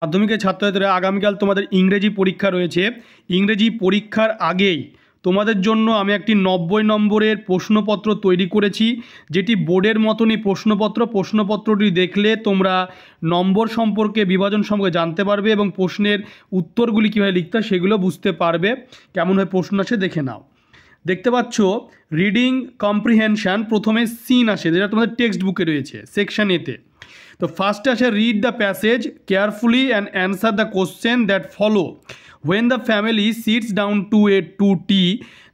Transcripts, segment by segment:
মাধ্যমিকের ছাত্রছাত্রীরা আগামীকাল তোমাদের ইংরেজি পরীক্ষা রয়েছে। ইংরেজি পরীক্ষার আগেই তোমাদের জন্য আমি একটি 90 নম্বরের প্রশ্নপত্র তৈরি করেছি, যেটি বোর্ডের মতনই প্রশ্নপত্রটি দেখলে তোমরা নম্বর সম্পর্কে, বিভাজন সম্পর্কে জানতে পারবে এবং প্রশ্নের উত্তরগুলি কীভাবে লিখতে হয় সেগুলো বুঝতে পারবে। কেমনভাবে প্রশ্ন আসে দেখে নাও। দেখতে পাচ্ছ রিডিং কম্প্রিহেনশান, প্রথমে সিন আসে যেটা তোমাদের টেক্সট বুকে রয়েছে সেকশন এতে। তো ফার্স্টে আসে read the passage carefully and answer the question that follow. When the family sits down to tea,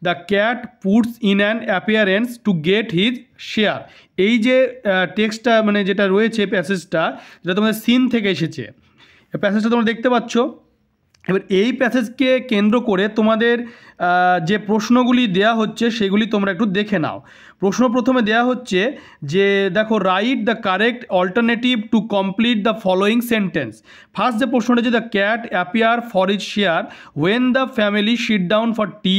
the cat puts in an appearance to get his share. এই যে টেক্সটটা মানে যেটা রয়েছে প্যাসেজটা, যেটা তোমাদের সিন থেকে এসেছে, প্যাসেজটা তোমরা দেখতে পাচ্ছ। এবার এই প্যাসেজকে কেন্দ্র করে তোমাদের যে প্রশ্নগুলি দেয়া হচ্ছে সেগুলি তোমরা একটু দেখে নাও। প্রশ্ন প্রথমে দেয়া হচ্ছে যে দেখো, write the correct alternative to complete the following sentence. First যে প্রশ্নটা যে the cat appear for is share when the family sit down for tea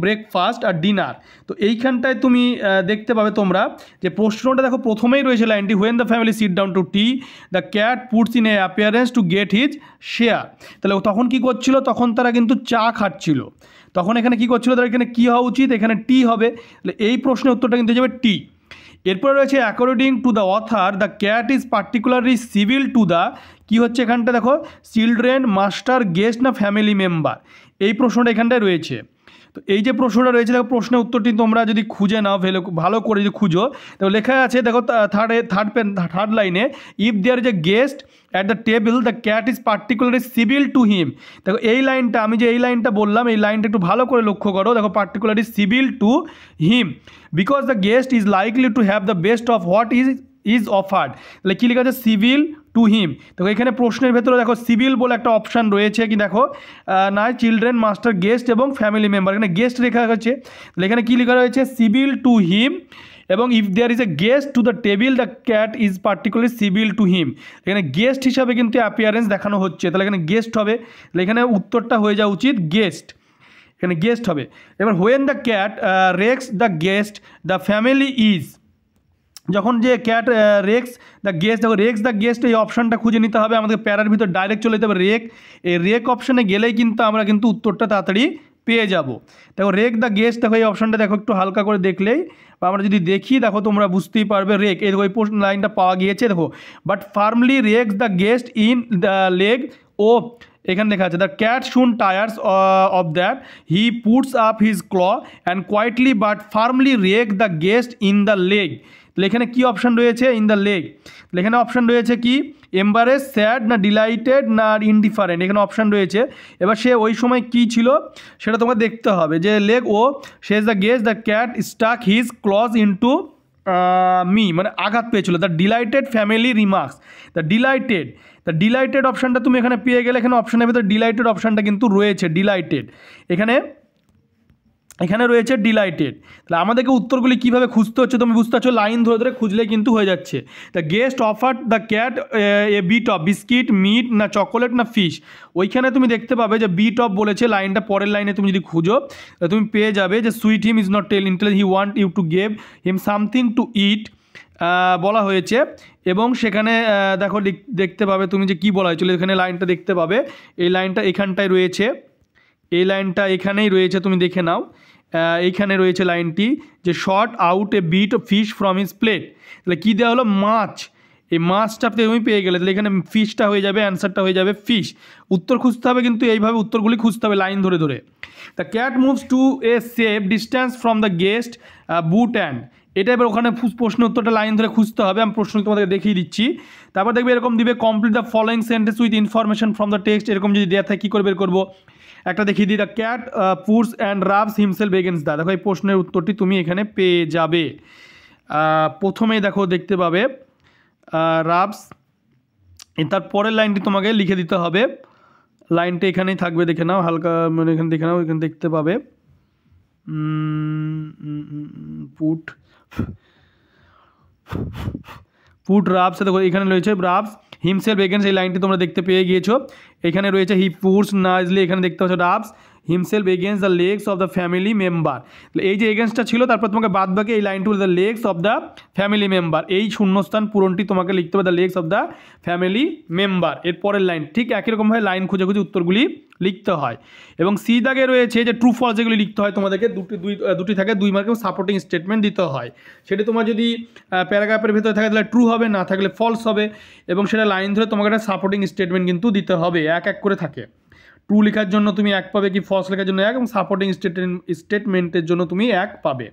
breakfast আর ডিনার। তো এইখানটায় তুমি দেখতে পাবে তোমরা যে প্রশ্নটা দেখো প্রথমেই রয়েছে লাইনটি when the family sit down to T the cat puts in a appearance to get his share. তাহলে তখন কি করছিল? তখন তারা কিন্তু চা খাচ্ছিল। তখন এখানে কি করছিল? তারা এখানে কী হওয়া উচিত? এখানে টি হবে। তাহলে এই প্রশ্নের উত্তরটা কিন্তু যাবে টি। এরপরে রয়েছে according to the author the cat is particularly civil to the, কী হচ্ছে এখানটা দেখো, চিলড্রেন, মাস্টার, গেস্ট না ফ্যামিলি মেম্বার। এই প্রশ্নটা এখানটায় রয়েছে। তো এই যে প্রশ্নটা রয়েছে দেখো, প্রশ্নের উত্তরটি তোমরা যদি খুঁজে নাও, ভালো করে যদি খুঁজো, দেখো লেখা আছে দেখো থার্ড লাইনে, if there is a guest at the table the cat is particularly civil to him. দেখো এই লাইনটা, আমি যে এই লাইনটা বললাম, এই লাইনটা একটু ভালো করে লক্ষ্য করো। দেখো particularly civil to him because the guest is likely to have the best of what is offered. তাহলে কী লেখা আছে? Civil to him. দেখো এখানে প্রশ্নের ভেতরে দেখো সিভিল বলে একটা অপশান রয়েছে, কি দেখো না, চিলড্রেন, মাস্টার, গেস্ট এবং ফ্যামিলি মেম্বার। এখানে গেস্ট লেখা আছে, তাহলে এখানে কী লেখা রয়েছে? Civil to him. এবং if there is a guest to the table the cat is particularly civil to him. এখানে গেস্ট হিসাবে কিন্তু অ্যাপিয়ারেন্স দেখানো হচ্ছে, তাহলে এখানে গেস্ট হবে। তাহলে এখানে উত্তরটা হয়ে যাওয়া উচিত গেস্ট, এখানে গেস্ট হবে। এবার when the cat Rex the guest the family is, যখন যে ক্যাট রেক্স দ্য গেস্ট, দেখো রেক্স দ্য গেস্ট এই অপশানটা খুঁজে নিতে হবে আমাদের, প্যারার ভিতর ডাইরেক্ট চলে যেতে হবে রেক। এই রেক অপশানে গেলেই কিন্তু আমরা কিন্তু উত্তরটা তাড়াতাড়ি পেয়ে যাব। দেখো রেক দ্য গেস্ট, দেখো এই অপশানটা দেখো একটু হালকা করে দেখলেই, বা আমরা যদি দেখি দেখো তোমরা বুঝতেই পারবে রেক, এই দেখো এই লাইনটা পাওয়া গিয়েছে। দেখো but firmly rakes the guest in the leg, ও এখানে লেখা আছে the cat soon tires of that he puts up his claw and quietly but firmly rake the guest in the leg. তাহলে এখানে কী অপশান রয়েছে? In the leg. তাহলে এখানে অপশান রয়েছে কি? এম্বারেস, স্যাড না ডিলাইটেড না ইনডিফারেন্ট, এখানে অপশান রয়েছে। এবার সে ওই সময় কি ছিল সেটা তোমাকে দেখতে হবে। যে লেগ, ও সে is the guest the cat stuck his claws into me, মানে আঘাত পেয়েছিল। The delighted family remarks, the delighted অপশানটা তুমি এখানে পেয়ে গেলে। এখানে অপশানের ভিতরে ডিলাইটেড অপশানটা কিন্তু রয়েছে, ডিলাইটেড এখানে রয়েছে ডিলাইটেড। তাহলে আমাদেরকে উত্তরগুলি কীভাবে খুঁজতে হচ্ছে তুমি বুঝতে পারছো, লাইন ধরে ধরে খুঁজলে কিন্তু হয়ে যাচ্ছে। The guest offered the cat a bit of biscuit, meat না চকোলেট না ফিশ। ওইখানে তুমি দেখতে পাবে যে বিট অফ বলেছে, লাইনটা পরের লাইনে তুমি যদি খুঁজো তুমি পেয়ে যাবে যে suit him is not tell until he want you to give him something to eat বলা হয়েছে। এবং সেখানে দেখো দেখতে পাবে তুমি যে কী বলা হয়েছিল, এখানে লাইনটা দেখতে পাবে, এই লাইনটা এখানটায় রয়েছে, এই লাইনটা এখানেই রয়েছে, তুমি দেখে নাও। এইখানে রয়েছে লাইনটি যে short out a bit fish from his plate. তাহলে কী দেওয়া হলো? মাছ। এই মাছটা তুমি পেয়ে গেলে, তাহলে এখানে ফিশটা হয়ে যাবে, অ্যান্সারটা হয়ে যাবে ফিশ। উত্তর খুঁজতে হবে কিন্তু এইভাবে উত্তরগুলি খুঁজতে হবে লাইন ধরে ধরে। The cat moves to a safe distance from the guest boot and, এটা এবার ওখানে প্রশ্ন উত্তরটা লাইন ধরে খুঁজতে হবে। আমি প্রশ্ন তোমাদের দেখিয়ে দিচ্ছি। তারপর দেখবে এরকম দিবে complete the following sentence with information from the text. এরকম যদি দেওয়া থাকে কী করে বের করবো? একটা দেখিয়ে দিই, the cat puts and rubs himself against the, দেখো এই প্রশ্নের উত্তরটি তুমি এখানে পেয়ে যাবে। প্রথমেই দেখো দেখতে পাবে রাবস, তার পরের লাইনটি তোমাকে লিখে দিতে হবে। লাইনটা এখানেই থাকবে, দেখে নাও হালকা, মানে এখানে দেখে নাও, এখানে দেখতে পাবে পুট রাবস, দেখো এখানে রয়েছে রাবস হিমসেলফ এগেন্স্ট, এই লাইনটি তোমরা দেখতে পেয়ে গিয়েছো। এখানে রয়েছে হি পুটস নাইজলি, এখানে দেখতে পাচ্ছ rubs himself against the legs of the family member. এই যে এগেনস্টটা ছিল তারপর তোমাকে বাদ বাকি এই লাইনটু the legs of the family member, এই শূন্যস্থান পূরণটি তোমাকে লিখতে হবে the legs of the family member. এর পরের লাইন ঠিক একই রকমভাবে লাইন খুঁজে খুঁজে উত্তরগুলি লিখতে হয়। এবং সি দাগে রয়েছে যে ট্রু ফলস যেগুলি লিখতে হয় তোমাদেরকে দুটি থাকে 2 মার্কের সাপোর্টিং স্টেটমেন্ট দিতে হয়। সেটা তোমার যদি প্যারাগ্রাফের ভিতরে থাকে তাহলে ট্রু হবে, না থাকলে ফলস হবে, এবং সেটা লাইন ধরে তোমাকে একটা সাপোর্টিং স্টেটমেন্ট কিন্তু দিতে হবে, এক এক করে থাকে। ট্রু লেখার জন্য তুমি 1 পাবে, কি ফলস লেখার জন্য 1, এবং সাপোর্টিং স্টেটমেন্টের জন্য তুমি 1 পাবে।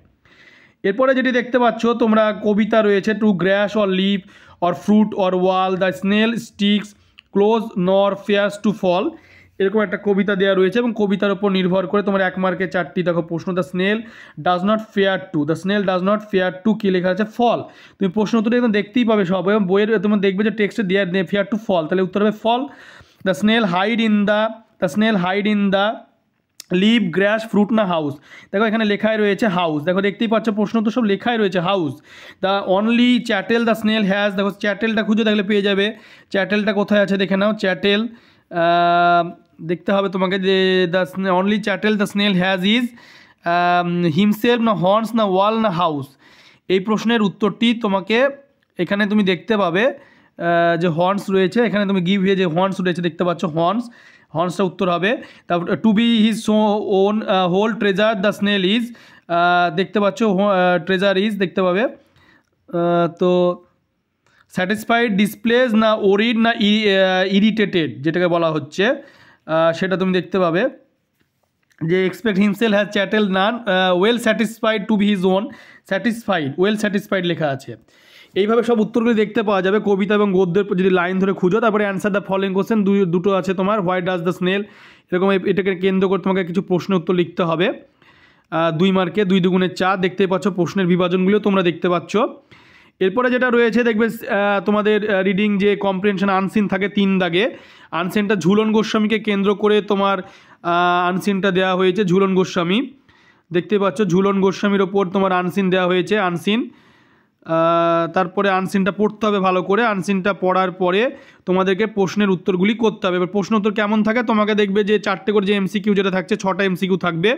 এরপরে যেটি দেখতে পাচ্ছ তোমরা কবিতা রয়েছে, to grass or leaf or fruit or wall the snail sticks close nor fears to fall, এরকম একটা কবিতা দেওয়া রয়েছে এবং কবিতার উপর নির্ভর করে তোমার 1 মার্কে 4টি দেখো প্রশ্ন। The snail does not fear to, the snail does not fear to কী লেখা আছে ফল, তুমি প্রশ্ন উত্তরটা একদম দেখতেই পাবে সব, এবং বইয়ের তোমার দেখবে যে টেক্সটে দেওয়া ফেয়ার টু ফল, তাহলে উত্তর হবে fall. The snail hide in the leaf grass fruit না হাউস, দেখো এখানে লেখাই রয়েছে হাউস, দেখো দেখতেই পাচ্ছ প্রশ্ন তো সব লেখাই রয়েছে house. The only chattel the snail has, দেখো চ্যাটেলটা খুঁজে দেখলে পেয়ে যাবে, চ্যাটেলটা কোথায় আছে দেখে নাও, চ্যাটেল দেখতে হবে তোমাকে যে the only chattel the snail has is himself না হর্নস না ওয়াল না হাউস, এই প্রশ্নের উত্তরটি তোমাকে এখানে তুমি দেখতে পাবে যে হর্নস রয়েছে, এখানে তুমি গিভ হয়ে যে হর্নস রয়েছে দেখতে পাচ্ছ, হর্নসটা উত্তর হবে। তারপর to be his own whole treasure the snail is, দেখতে পাচ্ছ ট্রেজার ইজ দেখতে পাবে। তো স্যাটিসফাইড ডিসপ্লেস না ওরিড না ইরিটেটেড যেটাকে বলা হচ্ছে সেটা তুমি দেখতে পাবে যে except himself has chattel none well satisfied to be his own, satisfied well satisfied লেখা আছে। এইভাবে সব উত্তরগুলি দেখতে পাওয়া যাবে কবিতা এবং গদ্যের যদি লাইন ধরে খুঁজো। তারপরে অ্যান্সার দ্য ফলোইং কোশ্চেন দুটো আছে তোমার, হোয়াই ডাজ দ্য স্নেল, এরকম এটাকে কেন্দ্র করে তোমাকে কিছু প্রশ্ন উত্তর লিখতে হবে 2 মার্কে, 2 দুগুণে 4, দেখতেই পাচ্ছ প্রশ্নের বিভাজনগুলিও তোমরা দেখতে পাচ্ছ। এরপরে যেটা রয়েছে দেখবে তোমাদের রিডিং যে কম্প্রিহেনশন আনসিন থাকে 3 দাগে, আনসিনটা ঝুলন গোস্বামীকে কেন্দ্র করে তোমার আনসিনটা দেওয়া হয়েছে, ঝুলন গোস্বামী দেখতে পাচ্ছ, ঝুলন গোস্বামীর ওপর তোমার আনসিন দেওয়া হয়েছে, আনসিন। তারপরে আনসিনটা পড়তে হবে ভালো করে, আনসিনটা পড়ার পরে তোমাদেরকে প্রশ্নের উত্তরগুলি করতে হবে। এবার প্রশ্ন উত্তর কেমন থাকে তোমাকে দেখবে যে 4টে করে যে MCQ যেটা থাকছে 6টা MCQ থাকবে,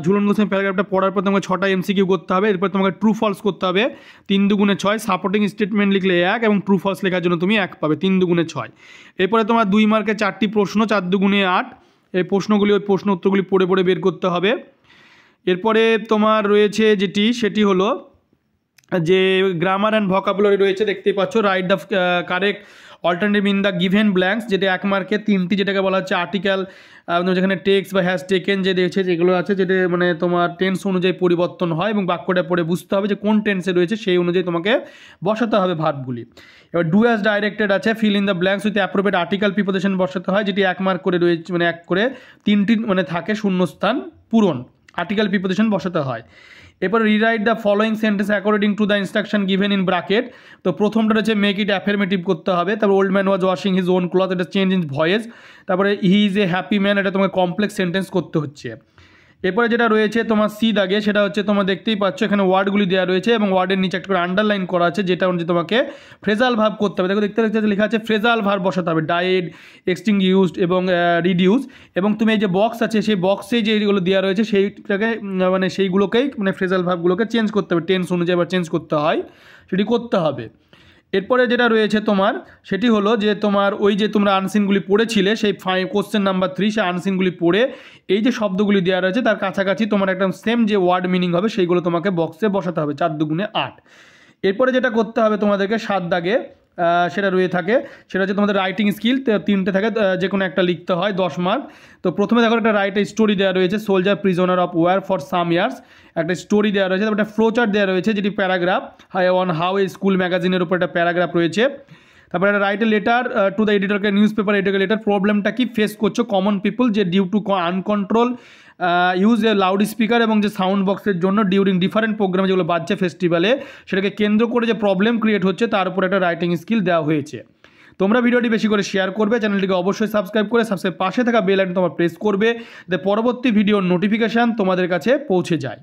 ঝুলন গোস্বামী প্যারাগ্রাফটা পড়ার পর তোমাকে 6টা MCQ করতে হবে, এরপর তোমাকে ট্রু ফলস করতে হবে 3 দুগুণে 6, সাপোর্টিং স্টেটমেন্ট লিখলে 1 এবং ট্রু ফলস লেখার জন্য তুমি 1 পাবে 3 দুগুণে 6। এরপরে তোমার 2 মার্কে 4টি প্রশ্ন, 4 দুগুণে 8, এই প্রশ্নগুলি ওই প্রশ্ন উত্তরগুলি পড়ে পড়ে বের করতে হবে। এরপরে তোমার রয়েছে যেটি সেটি হলো যে গ্রামার অ্যান্ড ভোকাবুলারি রয়েছে দেখতেই পাচ্ছ, right the correct alternative in the given blanks, যেটা 1 মার্কে 3টি যেটাকে বলা হচ্ছে আর্টিকেল, যেখানে টেক্সট বা হ্যাজ টেকেন যে দেখছে যেগুলো আছে যেটা মানে তোমার টেন্স অনুযায়ী পরিবর্তন হয়, এবং বাক্যটা পড়ে বুঝতে হবে যে কোন টেন্সে রয়েছে সেই অনুযায়ী তোমাকে বসাতে হবে ভার্বগুলি। এবার ডু অ্যাজ ডাইরেক্টেড আছে, fill in the blanks with appropriate article preposition বসাতে হয়, যেটি 1 মার্ক করে রয়েছে, মানে 1 করে 3টি মানে থাকে শূন্যস্থান পূরণ, আর্টিকেল প্রিপোজিশন বসাতে হয়। এরপর rewrite the following sentence according to the instruction given in bracket, তো প্রথমটা রয়েছে মেক ইট অ্যাফার্মেটিভ করতে হবে, তারপর old man was washing his own cloth, এটা চেঞ্জ ইন ভয়েস, তারপরে he is a happy man, এটা তোমাকে কমপ্লেক্স সেন্টেন্স করতে হচ্ছে। এরপরে যেটা রয়েছে তোমার সি দাগে সেটা হচ্ছে তোমরা দেখতেই পাচ্ছ এখানে ওয়ার্ডগুলি দেওয়া রয়েছে এবং ওয়ার্ডের নিচে একটা করে আন্ডারলাইন করা আছে, যেটা অনুযায়ী তোমাকে ফ্রেজাল ভার্ব করতে হবে। দেখো দেখতে লেখা আছে ফ্রেজাল ভার্ব বসাতে হবে, ডায়েড, এক্সটিংগুইশড এবং রিডিউস, এবং তুমি এই যে বক্স আছে সেই বক্সে যেগুলো দেওয়া রয়েছে সেইটাকে মানে সেইগুলোকেই মানে ফ্রেজাল ভার্বগুলোকে চেঞ্জ করতে হবে, টেন্স অনুযায়ী আবার চেঞ্জ করতে হয়, সেটি করতে হবে। এরপরে যেটা রয়েছে তোমার সেটি হলো যে তোমার ওই যে তোমরা আনসিনগুলি পড়েছিলে সেই কোশ্চেন নাম্বার 3, সেই আনসিনগুলি পড়ে এই যে শব্দগুলি দেওয়া রয়েছে তার কাছাকাছি তোমার একদম সেম যে ওয়ার্ড মিনিং হবে সেইগুলো তোমাকে বক্সে বসাতে হবে 4 দুগুণে 8। এরপরে যেটা করতে হবে তোমাদেরকে 7 দাগে সেটা রয়ে থাকে, সেটা হচ্ছে তোমাদের রাইটিং স্কিল, 3টে থাকে, যে কোনো একটা লিখতে হয় 10 মার্ক। তো প্রথমে দেখো একটা রাইট স্টোরি দেওয়া রয়েছে, soldier prisoner of war for some years, একটা স্টোরি দেওয়া রয়েছে, তারপর একটা ফ্লোচার্ট দেওয়া রয়েছে যেটি paragraph on how a school ম্যাগাজিনের উপর একটা প্যারাগ্রাফ রয়েছে। তারপরে একটা write a letter to the এডিটরকে, নিউজ পেপার এডিটরকে লেটার, প্রবলেমটা কি ফেস করছো কমন পিপল, যে due to uncontrol use a loudspeaker এবং যে সাউন্ড বক্সের জন্য ডিউরিং ডিফারেন্ট প্রোগ্রামে যেগুলো বাজছে ফেস্টিভ্যালে সেটাকে কেন্দ্র করে যে প্রবলেম ক্রিয়েট হচ্ছে তার উপর একটা রাইটিং স্কিল দেওয়া হয়েছে। তোমরা ভিডিওটি বেশি করে শেয়ার করবে, চ্যানেলটিকে অবশ্যই সাবস্ক্রাইব করে পাশে থাকা বেল আইকন তোমরা প্রেস করবে যাতে পরবর্তী ভিডিওর নোটিফিকেশান তোমাদের কাছে পৌঁছে যায়।